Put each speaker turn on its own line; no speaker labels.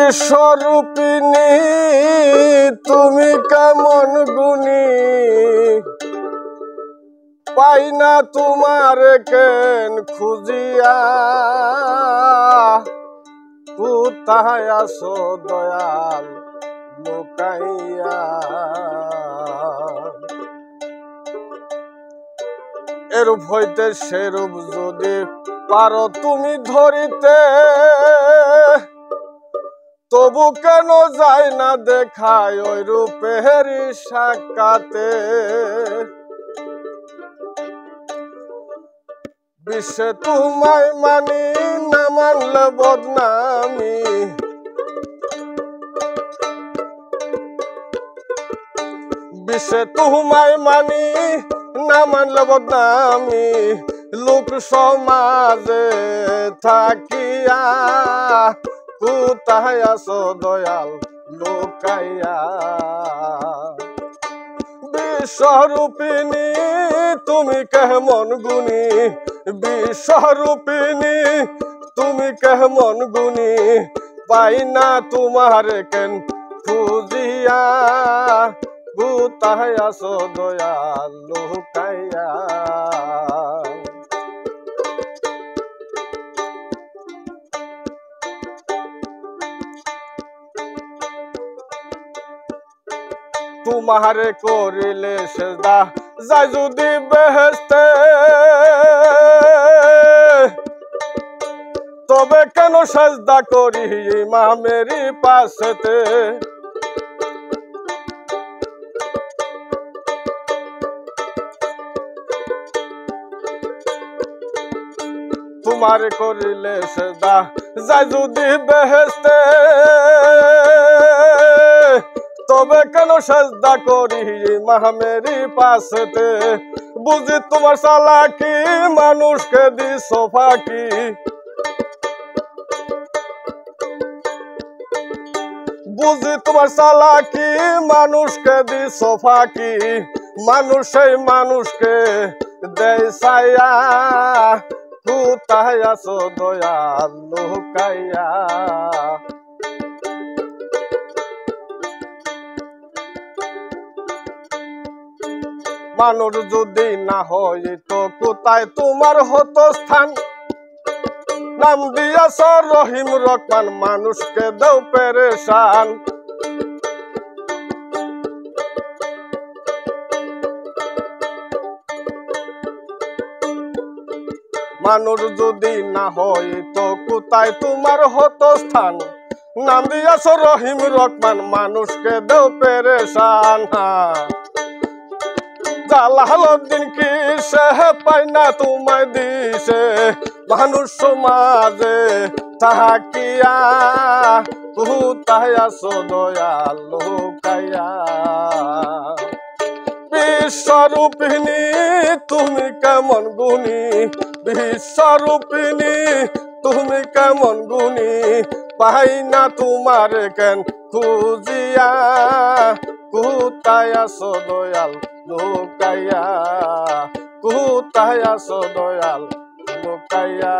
বিশ্বরূপিণী তুমি কেমন গুণী, পাই না তোমার কেন খুঁজিয়া, কোথায় আছো দয়াল লুকাইয়া। এরূপ হইতে সেরূপ যদি পারো তুমি ধরিতে, তবু কেন যায় না দেখায় ওই রূপের সাক্ষাতে। বিশ্বে তোমায় মানি না মানলে বদনামি, বিশ্বে তোমায় মানি না মানলে বদনামি, লোক সমাজে থাকিয়া কোথায় আছো দয়াল লুকাইয়া। বিশ্বরূপিণী তুমি কেমন গুণী, বিশ্বরূপিণী তুমি কেমন গুণী, পাই না তোমার কেন খুঁজিয়া, কোথায় আছো দয়াল লুকাইয়া। তোমারে করিলে সেজদা যায় যদি বেহেশতে, তবে কেন সেজদা করি ইমামেরই পাশেতে। তোমারে করিলে সেজদা যায় যদি বেহেশতে, তবে কেন সেজদা করি ইমামেরই পাশেতে। বুঝি তোমার চালাকি মানুষকে দিছো ফাঁকি, বুঝি তোমার চালাকি মানুষকে দিছো ফাঁকি, মানুষ সেই মানুষকে দেয় ছায়া, কোথায় আছো দয়াল লুকাইয়া। মানুষ যদি না হইতো কোথায় তোমার হতো স্থান, নাম দিয়াছ রহিম রহমান মানুষকে দেও পেরেশান। মানুষ যদি না হইতো কোথায় তোমার হতো স্থান, নাম দিয়াছ রহিম রহমান মানুষকে দেও পেরেশান। জালালউদ্দিন কি সে পাই না তোমায় দিছে, মানুষ সমাজে থাকিয়া কোথায় আছো দয়াল লুকাইয়া। বিশ্বরূপিণী তুমি কেমন গুণী, বিশ্বরূপিণী তুমি কেমন গুণী, পাই না তোমার কেন খুঁজিয়া, কোথায় আছো দয়াল লুকাইয়া, কোথায় আছো দয়াল লুকাইয়া।